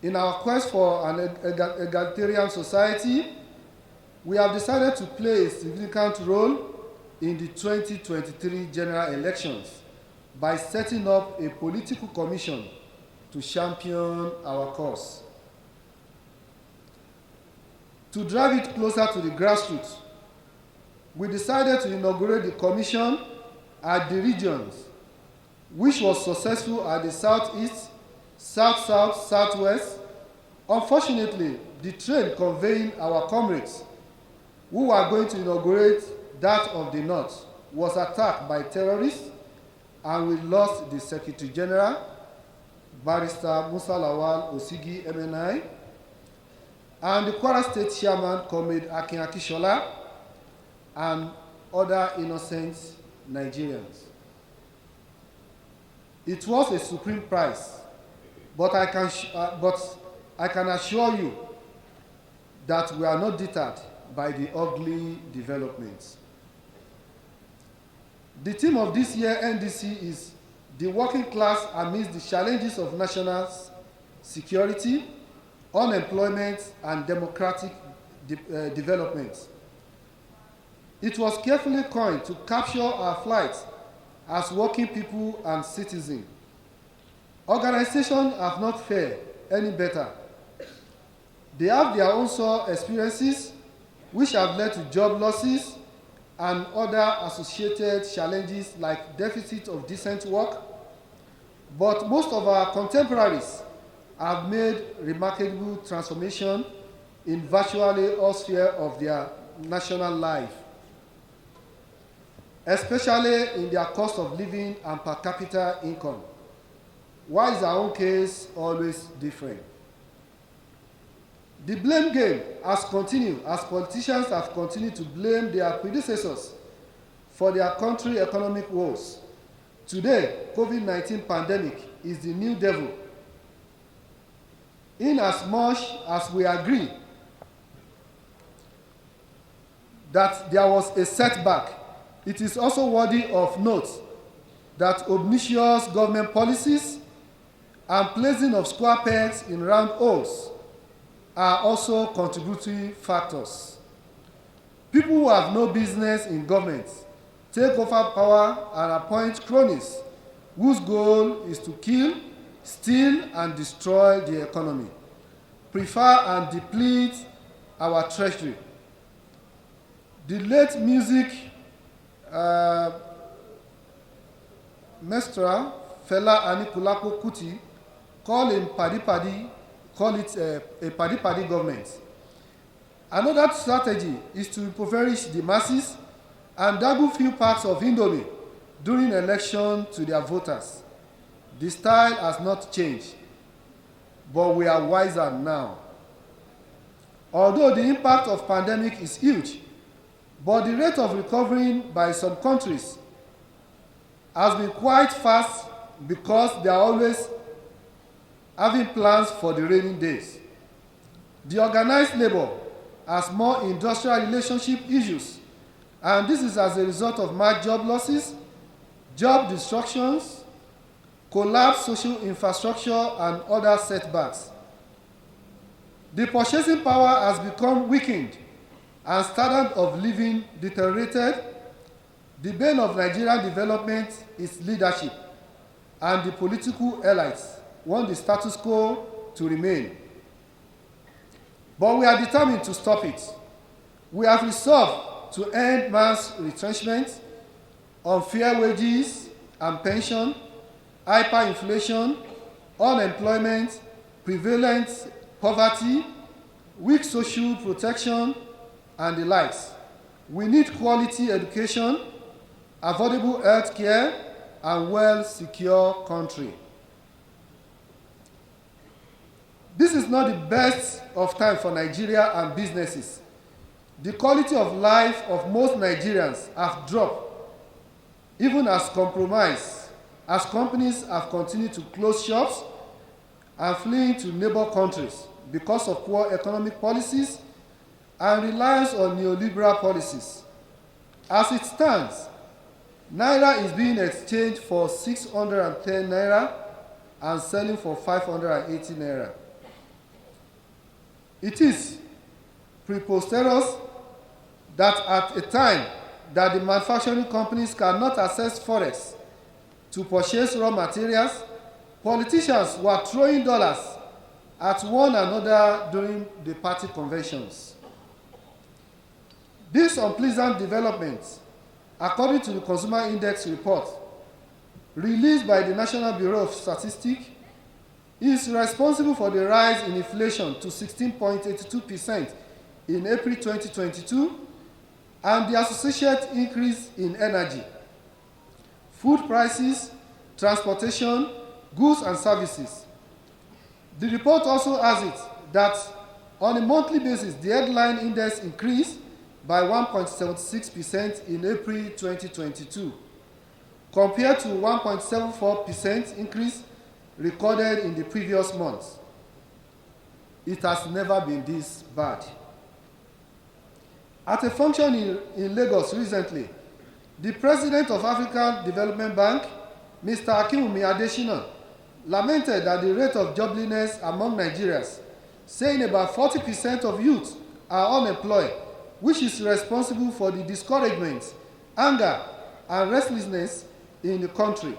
In our quest for an egalitarian society, we have decided to play a significant role in the 2023 general elections by setting up a political commission to champion our cause. To drive it closer to the grassroots, we decided to inaugurate the commission at the regions, which was successful at the Southeast, South-South, Southwest. Unfortunately, the train conveying our comrades who were going to inaugurate that of the North was attacked by terrorists, and we lost the Secretary General, Barrister Musa Lawal Osigi MNI, and the Kwara State Chairman, Comrade Akin Akishola, and other innocent Nigerians. It was a supreme price, but I can assure you that we are not deterred by the ugly developments. The theme of this year NDC is the working class amidst the challenges of national security, unemployment, and democratic development. It was carefully coined to capture our plight as working people and citizens. Organizations have not fared any better. They have their own sore experiences, which have led to job losses and other associated challenges like deficit of decent work. But most of our contemporaries have made remarkable transformation in virtually all spheres of their national life, especially in their cost of living and per capita income. Why is our own case always different? The blame game has continued as politicians have continued to blame their predecessors for their country's economic woes. Today, COVID-19 pandemic is the new devil. In as much as we agree that there was a setback, it is also worthy of note that obnoxious government policies and placing of square pegs in round holes are also contributory factors. People who have no business in government take over power and appoint cronies whose goal is to kill, steal, and destroy the economy, prefer and deplete our treasury. The late music maestro Fela Anikulapo Kuti called it a paddy government. Another strategy is to impoverish the masses and double few packs of Indomie during election to their voters. The style has not changed, but we are wiser now. Although the impact of pandemic is huge, but the rate of recovering by some countries has been quite fast because they are always having plans for the rainy days. The organized labor has more industrial relationship issues, and this is as a result of mass job losses, job destructions, collapsed social infrastructure, and other setbacks. The purchasing power has become weakened and standard of living deteriorated. The bane of Nigerian development is leadership, and the political elites want the status quo to remain. But we are determined to stop it. We have resolved to end mass retrenchment, unfair wages and pension, hyperinflation, unemployment, prevalent poverty, weak social protection, and the likes. We need quality education, affordable health care, and well-secure country. This is not the best of time for Nigeria and businesses. The quality of life of most Nigerians have dropped, even as compromise, as companies have continued to close shops and fleeing to neighbor countries because of poor economic policies and reliance on neoliberal policies. As it stands, Naira is being exchanged for 610 Naira and selling for 580 Naira. It is preposterous that at a time that the manufacturing companies cannot access forex to purchase raw materials, politicians were throwing dollars at one another during the party conventions. This unpleasant development, according to the Consumer Index report released by the National Bureau of Statistics, is responsible for the rise in inflation to 16.82% in April 2022 and the associated increase in energy, food prices, transportation, goods and services. The report also has it that on a monthly basis, the headline index increased by 1.76% in April 2022, compared to 1.74% increase recorded in the previous months. It has never been this bad. At a function in Lagos recently, the president of African Development Bank, Mr. Akinwumi Adesina, lamented that the rate of joblessness among Nigerians, saying about 40% of youth are unemployed, which is responsible for the discouragement, anger, and restlessness in the country.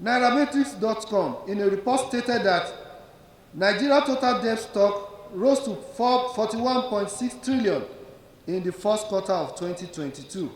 Nairametrics.com in a report stated that Nigeria's total debt stock rose to 41.6 trillion in the first quarter of 2022,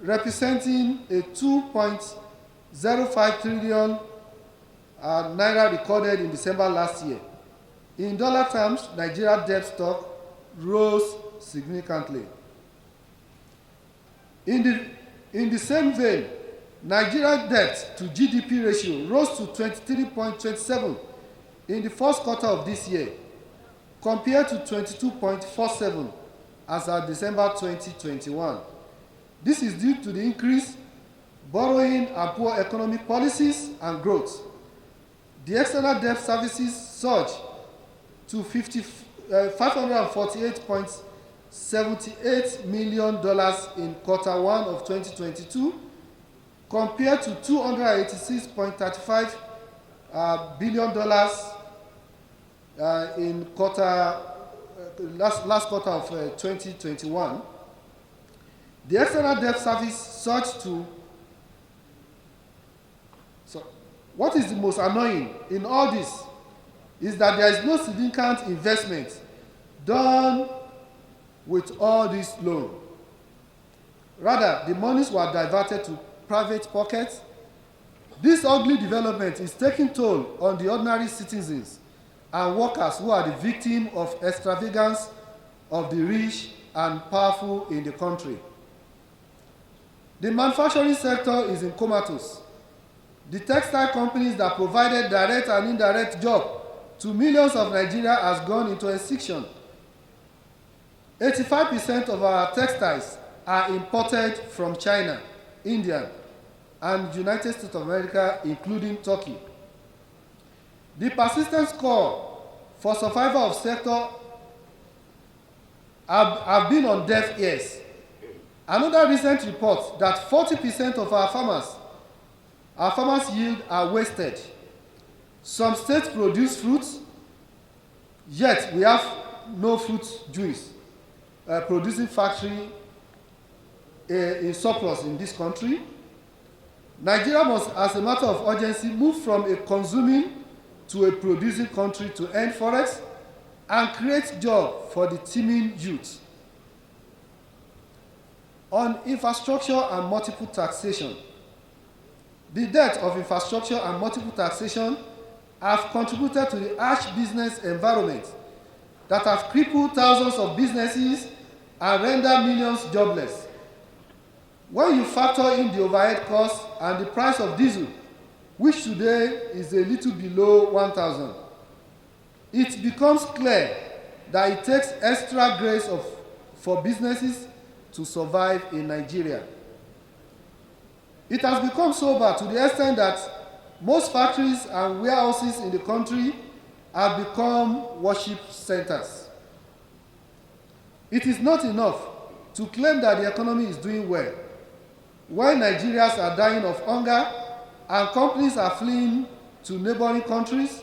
representing a 2.05 trillion naira recorded in December last year. In dollar terms, Nigeria's debt stock rose significantly. In the same vein, Nigeria's debt to GDP ratio rose to 23.27 in the first quarter of this year, compared to 22.47 as of December 2021. This is due to the increased borrowing and poor economic policies and growth. The external debt services surged to $548.78 million in quarter one of 2022, compared to $286.35 billion in last quarter of 2021. The external debt service surged to. So, what is the most annoying in all this is that there is no significant investment done with all this loan. Rather, the monies were diverted to private pockets. This ugly development is taking toll on the ordinary citizens and workers who are the victim of extravagance of the rich and powerful in the country. The manufacturing sector is in comatose. The textile companies that provided direct and indirect jobs to millions of Nigerians has gone into extinction. 85% of our textiles are imported from China, India, and United States of America, including Turkey. The persistent call for survival of sector have been on deaf ears. Another recent report that 40% of our farmers' yield are wasted. Some states produce fruits, yet we have no fruit juice producing factory in surplus in this country. Nigeria must, as a matter of urgency, move from a consuming to a producing country to end forex and create jobs for the teeming youth. On infrastructure and multiple taxation, the debt of infrastructure and multiple taxation have contributed to the harsh business environment that have crippled thousands of businesses and rendered millions jobless. When you factor in the overhead costs and the price of diesel, which today is a little below 1,000, it becomes clear that it takes extra grace for businesses to survive in Nigeria. It has become so bad to the extent that most factories and warehouses in the country have become worship centers. It is not enough to claim that the economy is doing well when Nigerians are dying of hunger and companies are fleeing to neighboring countries.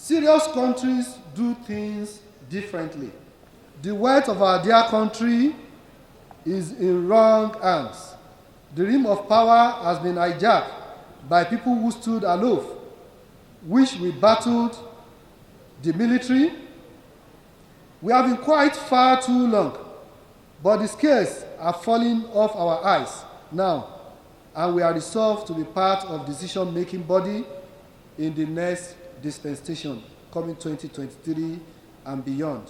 Serious countries do things differently. The wealth of our dear country is in wrong hands. The rim of power has been hijacked by people who stood aloof, which we battled the military. We have been quiet far too long, but the scales are falling off our eyes now, and we are resolved to be part of decision-making body in the next dispensation, coming 2023 and beyond.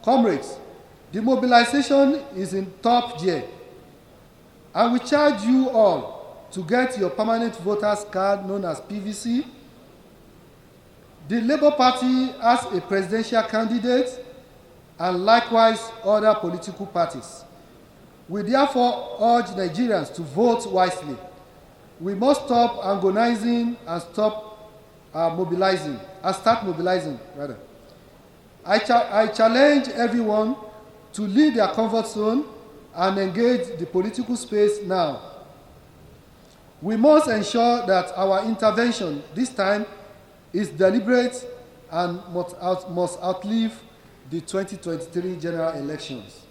Comrades, the mobilization is in top gear, and we charge you all to get your permanent voters card known as PVC. The Labour Party has a presidential candidate, and likewise other political parties. We therefore urge Nigerians to vote wisely. We must stop agonizing and start mobilizing. I challenge everyone to leave their comfort zone and engage the political space now. We must ensure that our intervention this time is deliberate and must outlive the 2023 general elections.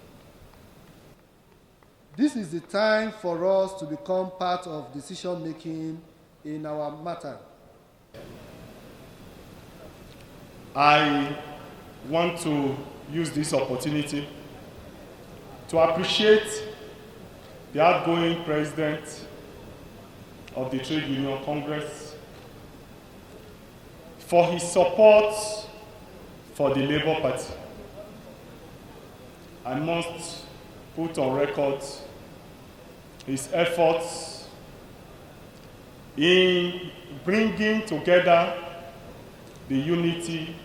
This is the time for us to become part of decision-making in our matter. I want to use this opportunity to appreciate the outgoing president of the Trade Union Congress for his support for the Labour Party. I must put on record his efforts in bringing together the unity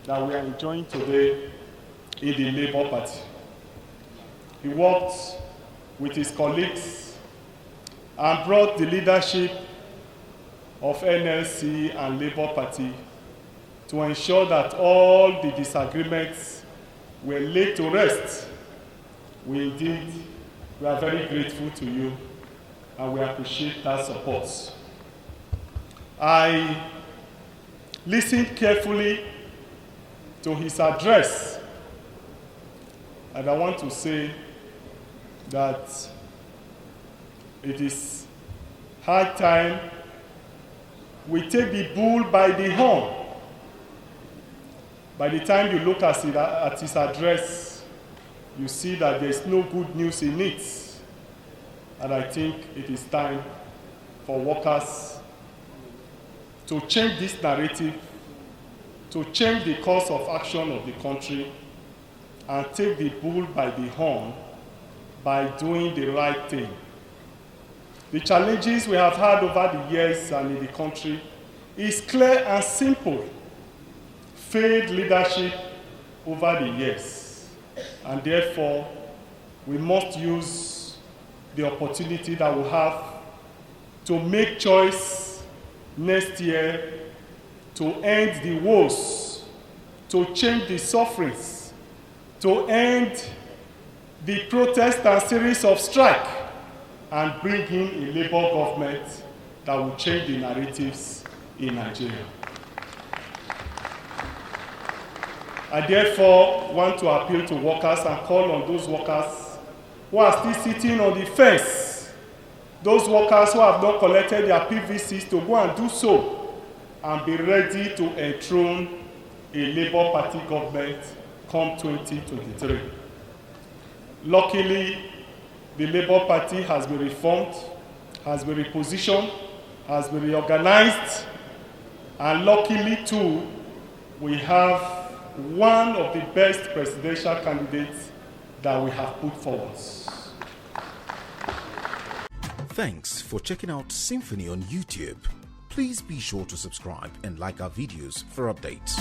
that we are enjoying today in the Labour Party. He worked with his colleagues and brought the leadership of NLC and Labour Party to ensure that all the disagreements were laid to rest. We are very grateful to you, and we appreciate that support. I listened carefully to his address, and I want to say that it is high time we take the bull by the horn. By the time you look at his address, you see that there's no good news in it. And I think it is time for workers to change this narrative, to change the course of action of the country, and take the bull by the horn by doing the right thing. The challenges we have had over the years and in the country is clear and simple. Failed leadership over the years, and therefore we must use the opportunity that we have to make choice next year to end the wars, to change the sufferings, to end the protest and series of strike, and bring in a Labour government that will change the narratives in Nigeria. I therefore want to appeal to workers and call on those workers who are still sitting on the fence, those workers who have not collected their PVCs, to go and do so and be ready to enthrone a Labour Party government come 2023. Luckily, the Labour Party has been reformed, has been repositioned, has been reorganized, and luckily too, we have one of the best presidential candidates that we have put forward. Thanks for checking out SYMFONI on YouTube. Please be sure to subscribe and like our videos for updates.